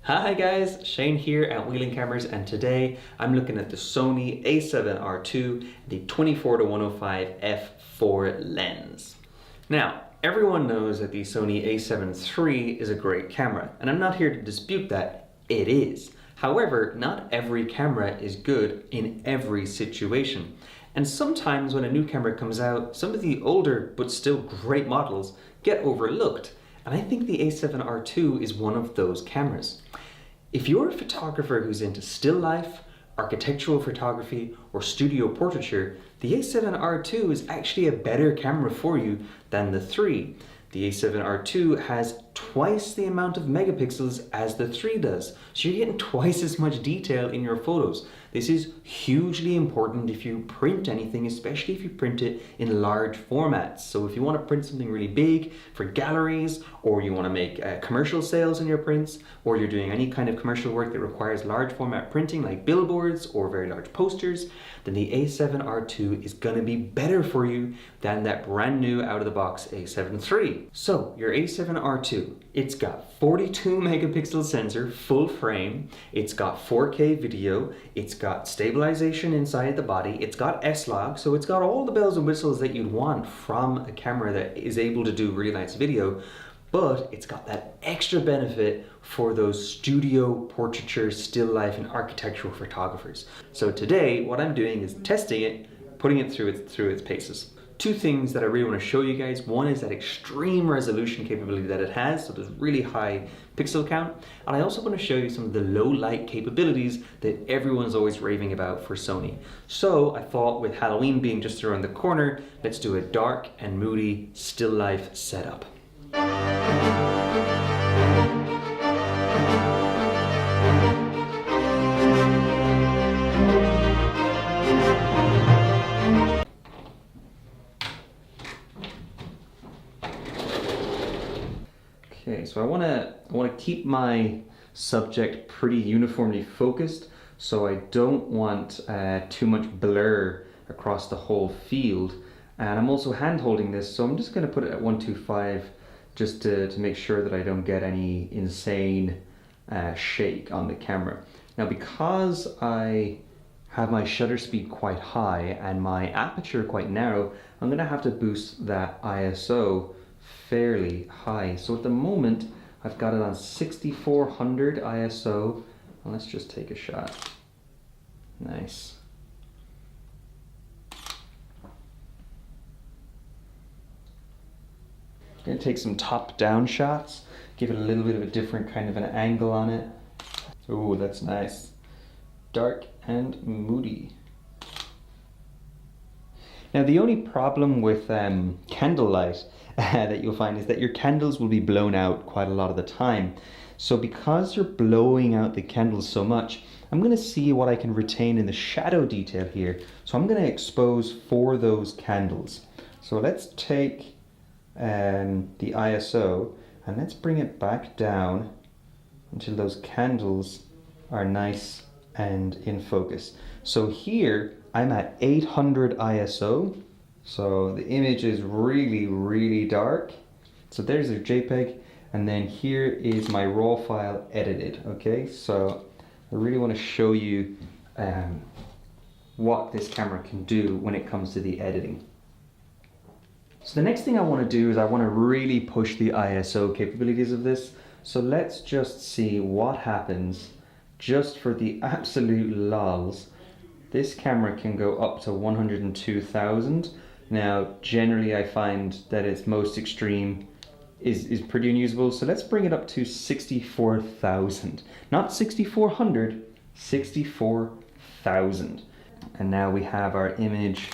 Hi guys, Shane here at Whelan Cameras, and today I'm looking at the Sony A7R II, the 24-105 f4 lens. Now, everyone knows that the Sony A7 III is a great camera, and I'm not here to dispute that. It is. However, not every camera is good in every situation. And sometimes when a new camera comes out, some of the older but still great models get overlooked. And I think the A7R II is one of those cameras. If you're a photographer who's into still life, architectural photography, or studio portraiture, the A7R II is actually a better camera for you than the 3. The A7R II has twice the amount of megapixels as the 3 does, so you're getting twice as much detail in your photos. This is hugely important if you print anything, especially if you print it in large formats. So if you want to print something really big for galleries, or you want to make commercial sales in your prints, or you're doing any kind of commercial work that requires large format printing like billboards or very large posters, then the A7R II is going to be better for you than that brand new out of the box A7 III. So your A7R II, it's got 42 megapixel sensor, full frame, it's got 4K video, it's got stabilization inside the body, it's got S-Log, so it's got all the bells and whistles that you'd want from a camera that is able to do really nice video, but it's got that extra benefit for those studio, portraiture, still life, and architectural photographers. So today, what I'm doing is testing it, putting it through its paces. Two things that I really want to show you guys. One is that extreme resolution capability that it has, so there's really high pixel count. And I also want to show you some of the low light capabilities that everyone's always raving about for Sony. So I thought, with Halloween being just around the corner, let's do a dark and moody still life setup. Okay, so I want to keep my subject pretty uniformly focused, so I don't want too much blur across the whole field. And I'm also hand holding this, so I'm just going to put it at 125 just to make sure that I don't get any insane shake on the camera. Now, because I have my shutter speed quite high and my aperture quite narrow, I'm going to have to boost that ISO fairly high. So at the moment I've got it on 6400 ISO. Well, let's just take a shot. Nice. I'm going to take some top-down shots, give it a little bit of a different kind of an angle on it. Oh, that's nice. Dark and moody. Now, the only problem with candlelight that you'll find is that your candles will be blown out quite a lot of the time. So because you're blowing out the candles so much, I'm going to see what I can retain in the shadow detail here. So I'm going to expose for those candles. So let's take the ISO and let's bring it back down until those candles are nice and in focus. So here I'm at 800 ISO, so the image is really dark. So there's a JPEG, and then here is my raw file edited. Okay, so I really want to show you what this camera can do when it comes to the editing. So the next thing I want to do is I want to really push the ISO capabilities of this. So let's just see what happens just for the absolute lols. This camera can go up to 102,000. Now, generally I find that its most extreme is pretty unusable. So let's bring it up to 64,000. Not 6,400, 64,000. And now we have our image.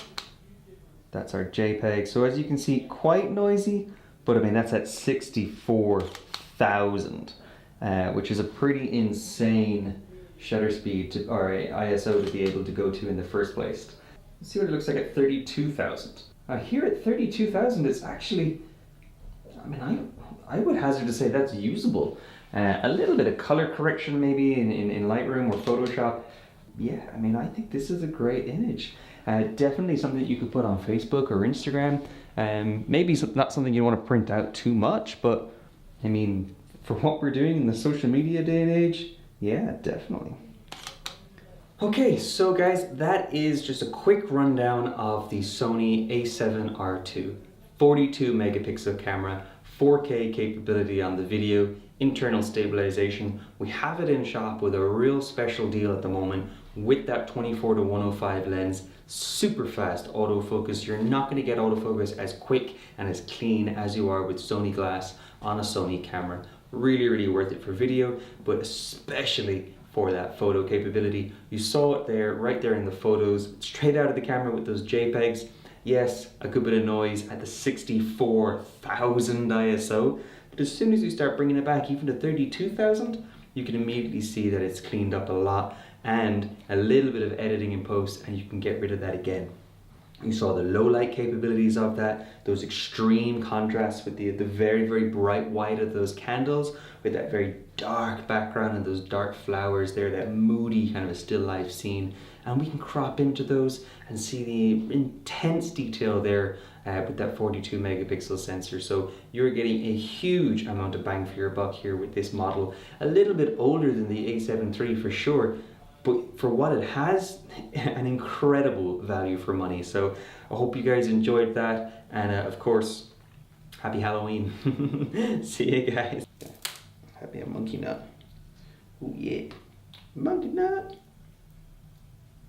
That's our JPEG. So as you can see, quite noisy, but I mean, that's at 64,000, which is a pretty insane shutter speed or ISO to be able to go to in the first place. Let's see what it looks like at 32,000. Here at 32,000, it's actually, I mean, I would hazard to say that's usable. A little bit of color correction maybe in Lightroom or Photoshop. Yeah, I mean, I think this is a great image. Definitely something that you could put on Facebook or Instagram. Maybe not something you want to print out too much, but I mean, For what we're doing in the social media day and age, yeah, definitely. Okay, so guys, that is just a quick rundown of the Sony A7R II, 42 megapixel camera, 4K capability on the video, internal stabilization. We have it in shop with a real special deal at the moment with that 24-105 lens, super fast autofocus. You're not going to get autofocus as quick and as clean as you are with Sony glass on a Sony camera. Really worth it for video, but especially for that photo capability. You saw it there, right there in the photos, straight out of the camera with those JPEGs. Yes, a good bit of noise at the 64,000 ISO, but as soon as you start bringing it back even to 32,000, you can immediately see that it's cleaned up a lot, and a little bit of editing in post and you can get rid of that again. You saw the low light capabilities of that, those extreme contrasts with the very bright white of those candles with that very dark background and those dark flowers there, that moody kind of a still life scene. And we can crop into those and see the intense detail there with that 42 megapixel sensor. So you're getting a huge amount of bang for your buck here with this model. A little bit older than the A7 III for sure, but for what it has, an incredible value for money. So I hope you guys enjoyed that, and of course, happy Halloween. See you guys. Happy a monkey nut. Oh yeah, monkey nut.